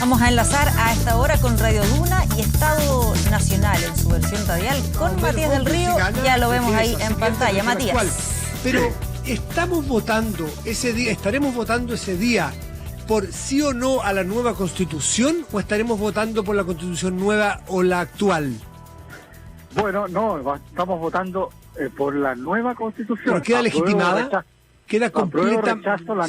Vamos a enlazar a esta hora con Radio Duna y Estado Nacional en su versión radial con Matías del Río. Ya lo vemos ahí en pantalla, Matías. Pero estamos votando ese día, estaremos votando ese día por sí o no a la nueva Constitución, o estaremos votando por la Constitución nueva o la actual. Bueno, no, estamos votando por la nueva Constitución. ¿Pero queda legitimada? Queda completa. Rechazo la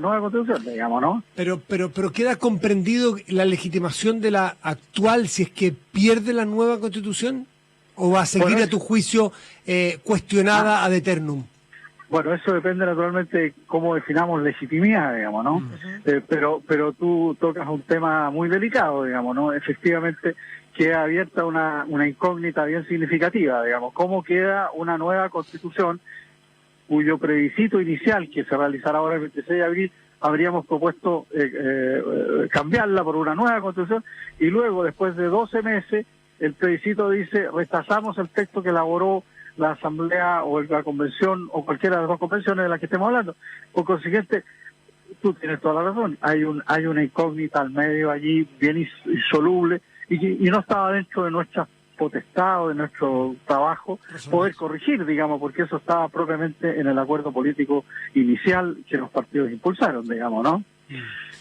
nueva Constitución, digamos, ¿no? Pero queda comprendido la legitimación de la actual si es que pierde la nueva Constitución, o va a seguir a tu juicio cuestionada ad eternum. Bueno, eso depende naturalmente de cómo definamos legitimidad, digamos, ¿no? Pero tú tocas un tema muy delicado, digamos, ¿no? Efectivamente queda abierta una incógnita bien significativa, digamos, cómo queda una nueva Constitución cuyo plebiscito inicial, que se realizará ahora el 26 de abril, habríamos propuesto cambiarla por una nueva Constitución, y luego, después de 12 meses, el plebiscito dice, rechazamos el texto que elaboró la Asamblea o la Convención, o cualquiera de las dos convenciones de las que estemos hablando. Por consiguiente, tú tienes toda la razón, hay una incógnita al medio allí, bien insoluble, y no estaba dentro de nuestra potestad o de nuestro trabajo poder corregir, digamos, porque eso estaba propiamente en el acuerdo político inicial que los partidos impulsaron, digamos, ¿no?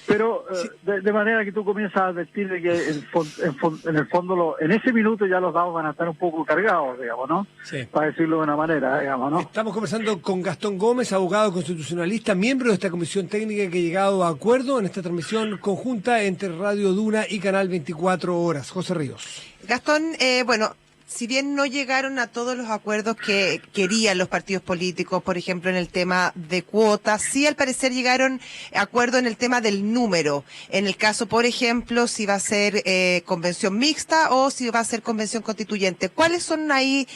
Pero de manera que tú comienzas a advertir de que en el fondo en ese minuto ya los dados van a estar un poco cargados, digamos, ¿no? Sí. Para decirlo de una manera, digamos, ¿no? Estamos conversando con Gastón Gómez, abogado constitucionalista, miembro de esta comisión técnica que ha llegado a acuerdo en esta transmisión conjunta entre Radio Duna y Canal 24 Horas. José Ríos. Gastón, bueno, si bien no llegaron a todos los acuerdos que querían los partidos políticos, por ejemplo, en el tema de cuotas, sí al parecer llegaron a acuerdo en el tema del número. En el caso, por ejemplo, si va a ser convención mixta o si va a ser convención constituyente. ¿Cuáles son ahí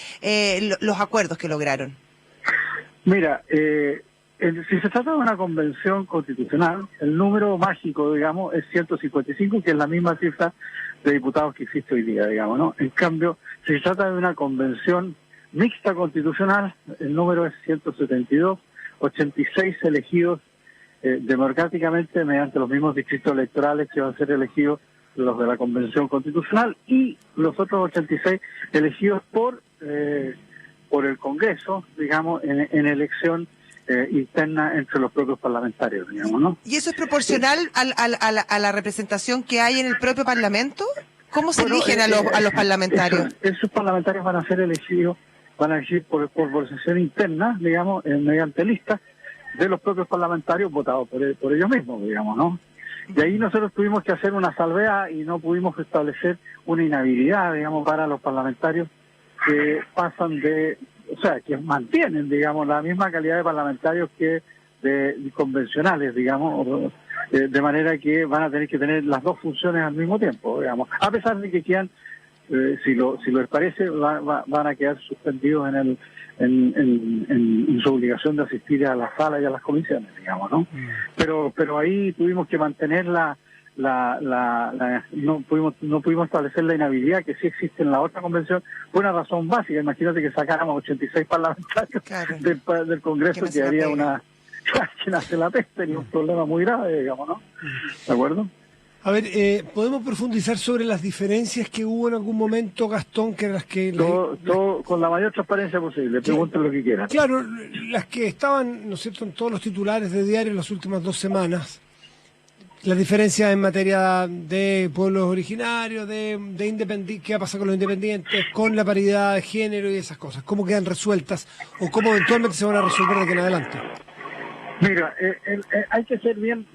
los acuerdos que lograron? Mira, si se trata de una convención constitucional, el número mágico, digamos, es 155, que es la misma cifra de diputados que existe hoy día, digamos, ¿no? En cambio, si se trata de una convención mixta constitucional, el número es 172, 86 elegidos democráticamente mediante los mismos distritos electorales que van a ser elegidos los de la convención constitucional, y los otros 86 elegidos por el Congreso, digamos, en elección interna entre los propios parlamentarios, digamos, ¿no? ¿Y eso es proporcional a la representación que hay en el propio Parlamento? ¿Cómo se eligen a los parlamentarios? Esos parlamentarios van a ser elegidos, van a elegir por votación interna, digamos, mediante listas de los propios parlamentarios votados por ellos mismos, digamos, ¿no? Y ahí nosotros tuvimos que hacer una salvedad y no pudimos establecer una inhabilidad, digamos, para los parlamentarios que pasan que mantienen, digamos, la misma calidad de parlamentarios que de convencionales, digamos, de manera que van a tener que tener las dos funciones al mismo tiempo, digamos, a pesar de que quedan, si les parece, van a quedar suspendidos en su obligación de asistir a las salas y a las comisiones, digamos, ¿no? Pero ahí tuvimos que mantener no pudimos establecer la inhabilidad que sí existe en la otra convención por una razón básica. Imagínate que sacáramos 86 parlamentarios del Congreso, que haría que nace la peste, sería un problema muy grave, digamos, ¿no? ¿De acuerdo? A ver, ¿podemos profundizar sobre las diferencias que hubo en algún momento, Gastón, que las que... Todo con la mayor transparencia posible, pregunten lo que quieran. Claro, las que estaban, ¿no es cierto?, en todos los titulares de diario en las últimas 2 semanas. Las diferencias en materia de pueblos originarios, de independientes, qué va a pasar con los independientes, con la paridad de género y esas cosas. ¿Cómo quedan resueltas o cómo eventualmente se van a resolver de aquí en adelante? Mira, hay que ser bien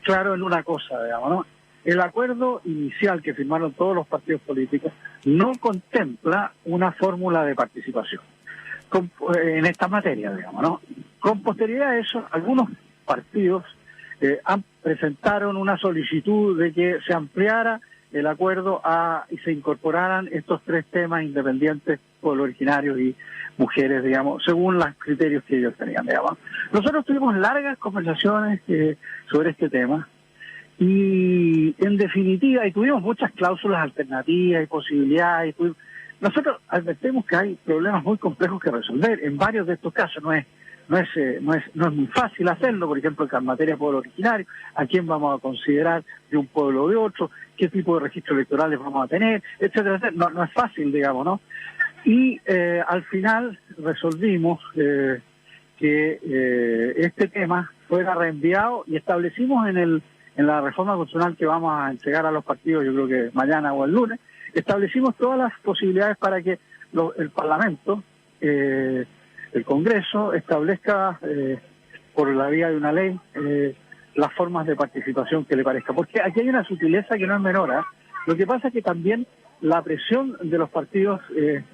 claro en una cosa, digamos, ¿no? El acuerdo inicial que firmaron todos los partidos políticos no contempla una fórmula de participación en esta materia, digamos, ¿no? Con posterioridad a eso, algunos partidos presentaron una solicitud de que se ampliara el acuerdo y se incorporaran estos 3 temas independientes, pueblos originarios y mujeres, digamos, según los criterios que ellos tenían, digamos. Nosotros tuvimos largas conversaciones sobre este tema y, en definitiva, y tuvimos muchas cláusulas alternativas y posibilidades. Nosotros advertimos que hay problemas muy complejos que resolver en varios de estos casos. no es muy fácil hacerlo, por ejemplo, en materia de pueblo originario, a quién vamos a considerar de un pueblo o de otro, qué tipo de registros electorales vamos a tener, etcétera, etcétera. No es fácil, digamos, ¿no? Y al final resolvimos que este tema fuera reenviado y establecimos en la reforma constitucional que vamos a entregar a los partidos, yo creo que mañana o el lunes, establecimos todas las posibilidades para que el Parlamento, el Congreso, establezca por la vía de una ley las formas de participación que le parezca. Porque aquí hay una sutileza que no es menor, ¿eh? Lo que pasa es que también la presión de los partidos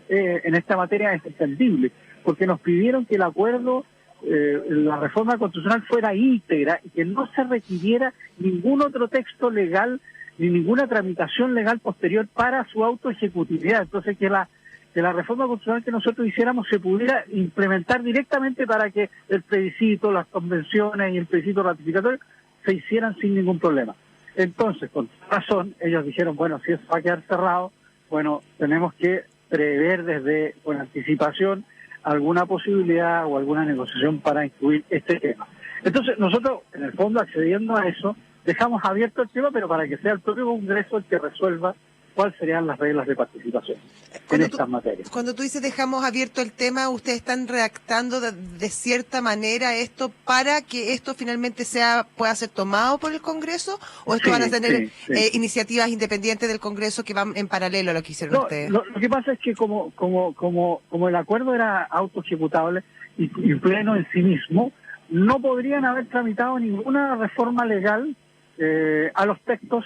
en esta materia es entendible, porque nos pidieron que el acuerdo, la reforma constitucional fuera íntegra y que no se requiriera ningún otro texto legal ni ninguna tramitación legal posterior para su autoejecutividad. Entonces que la reforma constitucional que nosotros hiciéramos se pudiera implementar directamente para que el plebiscito, las convenciones y el plebiscito ratificatorio se hicieran sin ningún problema. Entonces, con razón, ellos dijeron, bueno, si eso va a quedar cerrado, bueno, tenemos que prever con anticipación alguna posibilidad o alguna negociación para incluir este tema. Entonces, nosotros, en el fondo, accediendo a eso, dejamos abierto el tema, pero para que sea el propio Congreso el que resuelva cuáles serían las reglas de participación en estas materias. Cuando tú dices dejamos abierto el tema, ¿ustedes están redactando de cierta manera esto para que esto finalmente pueda ser tomado por el Congreso? ¿O esto van a tener iniciativas independientes del Congreso que van en paralelo a lo que hicieron ustedes? Lo que pasa es que como el acuerdo era autoejecutable y pleno en sí mismo, no podrían haber tramitado ninguna reforma legal a los textos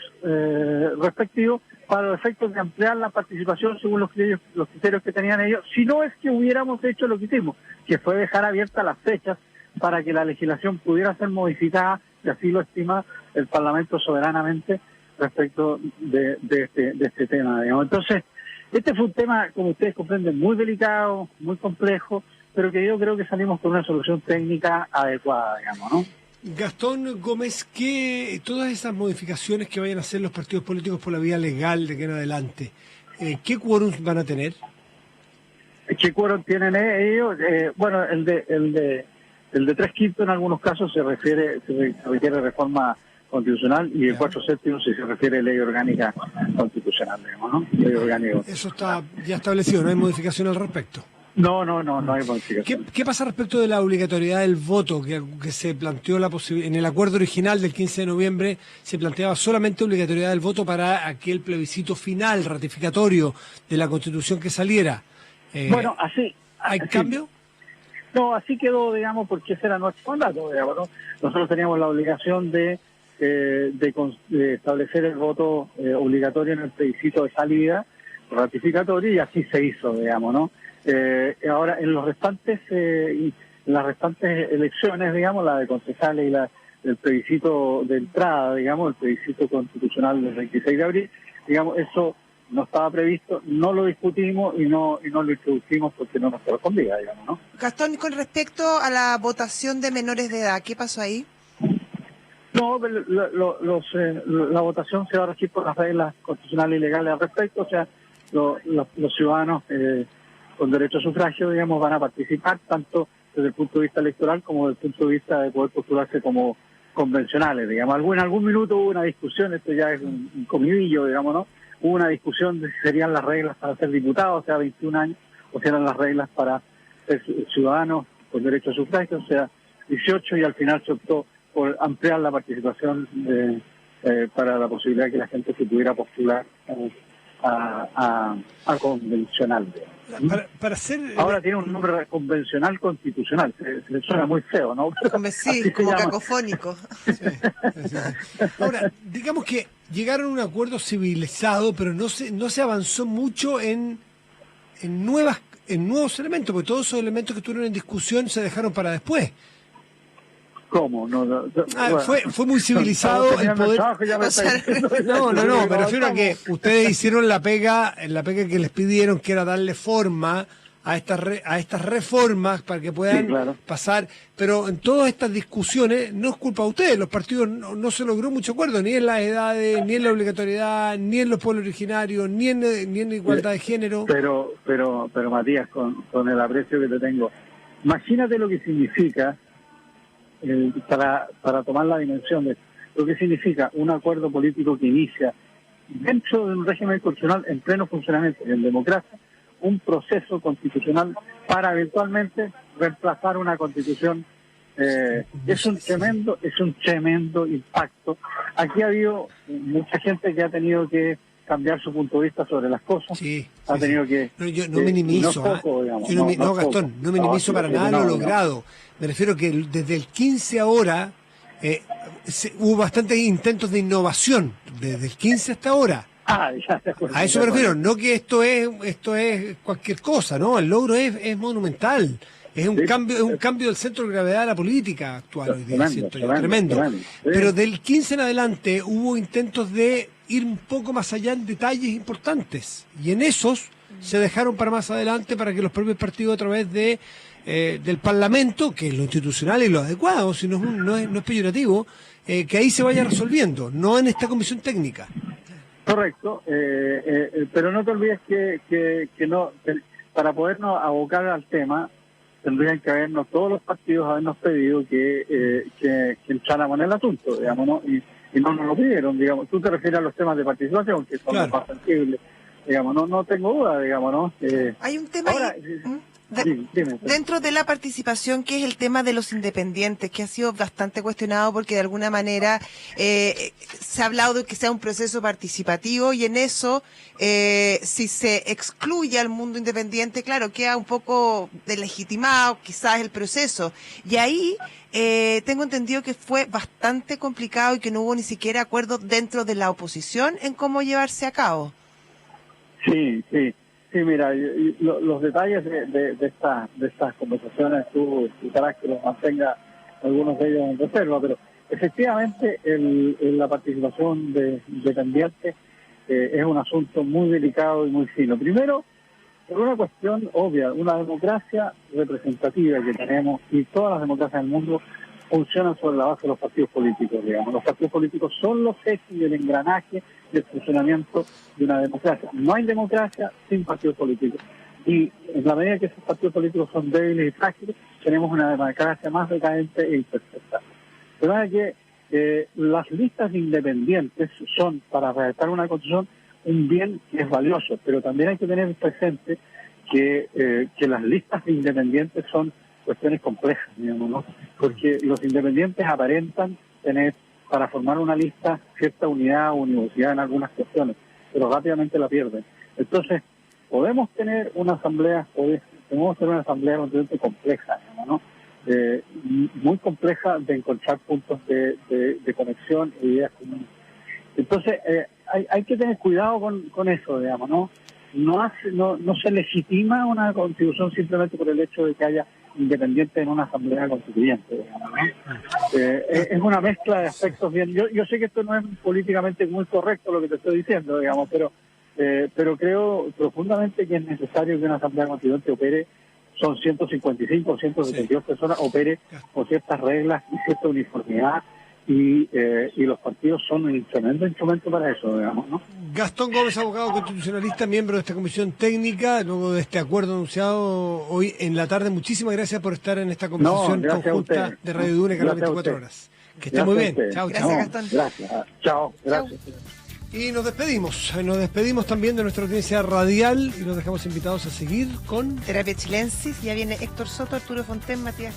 respectivos para los efectos de ampliar la participación según los criterios que tenían ellos, si no es que hubiéramos hecho lo que hicimos, que fue dejar abiertas las fechas para que la legislación pudiera ser modificada, y así lo estima el Parlamento soberanamente respecto de este tema, digamos. Entonces, este fue un tema, como ustedes comprenden, muy delicado, muy complejo, pero que yo creo que salimos con una solución técnica adecuada, digamos, ¿no? Gastón Gómez, que todas esas modificaciones que vayan a hacer los partidos políticos por la vía legal de que en adelante, ¿qué quórum van a tener? ¿Qué quórum tienen ellos? Bueno, el de 3/5 en algunos casos se requiere reforma constitucional y el 4/7 si se refiere a ley orgánica constitucional, digamos, ¿no? Ley orgánica. Eso está ya establecido, no hay modificación al respecto. No hay modificación. ¿Qué pasa respecto de la obligatoriedad del voto que se planteó en el acuerdo original del 15 de noviembre? Se planteaba solamente obligatoriedad del voto para aquel plebiscito final ratificatorio de la Constitución que saliera. Bueno, así. ¿Hay cambio? No, así quedó, digamos, porque ese era nuestro mandato, digamos, ¿no? Nosotros teníamos la obligación de establecer el voto obligatorio en el plebiscito de salida ratificatorio y así se hizo, digamos, ¿no? Ahora, en las restantes elecciones, digamos, la de concejales y el plebiscito de entrada, digamos, el plebiscito constitucional del 26 de abril, digamos, eso no estaba previsto, no lo discutimos y no lo introducimos porque no nos correspondía, digamos, ¿no? Gastón, con respecto a la votación de menores de edad, ¿qué pasó ahí? No, la votación se va a regir por las reglas constitucionales y legales al respecto, o sea, los ciudadanos con derecho a sufragio, digamos, van a participar tanto desde el punto de vista electoral como desde el punto de vista de poder postularse como convencionales, digamos. En algún minuto hubo una discusión, esto ya es un comidillo, digamos, ¿no? Hubo una discusión de si serían las reglas para ser diputado, o sea, 21 años, o si eran las reglas para ser ciudadanos con derecho a sufragio, o sea, 18, y al final se optó por ampliar la participación para la posibilidad de que la gente se pudiera postular a convencional. Para hacer... Ahora tiene un nombre convencional constitucional, se suena muy feo, ¿no? Sí, como cacofónico. Sí. Ahora, digamos que llegaron a un acuerdo civilizado, pero no se avanzó mucho en nuevos elementos, porque todos esos elementos que estuvieron en discusión se dejaron para después. ¿Cómo? Fue muy civilizado el poder. No, me refiero a que ustedes hicieron la pega que les pidieron, que era darle forma a estas reformas para que puedan pasar, pero en todas estas discusiones no es culpa de ustedes, los partidos no se logró mucho acuerdo, ni en las edades, ni en la obligatoriedad, ni en los pueblos originarios, ni en igualdad de género. Pero Matías, con el aprecio que te tengo, Imagínate lo que significa, para tomar la dimensión de lo que significa un acuerdo político que inicia dentro de un régimen constitucional en pleno funcionamiento, en democracia, un proceso constitucional para eventualmente reemplazar una constitución. Es un tremendo impacto. Aquí ha habido mucha gente que ha tenido que cambiar su punto de vista sobre las cosas. Ha tenido que... Yo no minimizo, Gastón, no minimizo para nada lo logrado. Me refiero que desde el 15 ahora hubo bastantes intentos de innovación, desde el 15 hasta ahora. A eso me refiero, no que esto es cualquier cosa, ¿no? El logro es monumental. Es un cambio del centro de gravedad de la política actual hoy día, siento yo, tremendo. Pero del 15 en adelante hubo intentos de ir un poco más allá en detalles importantes. Y en esos se dejaron para más adelante para que los propios partidos, a través del Parlamento, que es lo institucional y lo adecuado, si no es peyorativo, que ahí se vaya resolviendo, no en esta comisión técnica. Correcto, pero no te olvides que para podernos abocar al tema, tendrían que habernos, todos los partidos, habernos pedido que entráramos en el asunto, digamos, ¿no? Y no nos lo pidieron, digamos. Tú te refieres a los temas de participación, que son los más sensibles, digamos, no tengo duda, digamos, ¿no? Hay un tema ahora, dentro de la participación, que es el tema de los independientes, que ha sido bastante cuestionado porque de alguna manera se ha hablado de que sea un proceso participativo, y en eso, si se excluye al mundo independiente, claro, queda un poco delegitimado quizás el proceso. Y ahí tengo entendido que fue bastante complicado y que no hubo ni siquiera acuerdo dentro de la oposición en cómo llevarse a cabo. Sí, mira, los detalles de estas conversaciones, tú tratarás que los mantenga algunos de ellos en reserva, pero efectivamente la participación de independientes es un asunto muy delicado y muy fino. Primero, por una cuestión obvia, una democracia representativa que tenemos, y todas las democracias del mundo funcionan sobre la base de los partidos políticos, digamos. Los partidos políticos son los ejes del engranaje del funcionamiento de una democracia. No hay democracia sin partidos políticos. Y en la medida que esos partidos políticos son débiles y frágiles, tenemos una democracia más decadente e imperfecta. De manera que las listas independientes son, para redactar una constitución, un bien que es valioso, pero también hay que tener presente que las listas independientes son cuestiones complejas, digamos, ¿no? Porque los independientes aparentan tener, para formar una lista, cierta unidad o universidad en algunas cuestiones, pero rápidamente la pierden. Entonces, podemos tener una asamblea constituyente compleja, digamos, ¿no? Muy compleja de encontrar puntos de conexión e ideas comunes. Entonces, hay que tener cuidado con eso, digamos, ¿no? No se legitima una constitución simplemente por el hecho de que haya independientes en una asamblea constituyente, digamos, ¿no? Es una mezcla de aspectos bien. Yo sé que esto no es políticamente muy correcto lo que te estoy diciendo, digamos, pero creo profundamente que es necesario que una asamblea constituyente opere, son 155 o 172 personas, opere con ciertas reglas y cierta uniformidad, y los partidos son un tremendo instrumento para eso, digamos, ¿no? Gastón Gómez, abogado constitucionalista, miembro de esta comisión técnica, luego de este acuerdo anunciado hoy en la tarde. Muchísimas gracias por estar en esta conversación conjunta de Radio Duna y Canal 24 Horas. Que esté muy bien. Chao, chao. Gracias, Gastón. Gracias. Chao. Gracias. Y nos despedimos también de nuestra audiencia radial y los dejamos invitados a seguir con Terapia Chilensis. Ya viene Héctor Soto, Arturo Fonten, Matías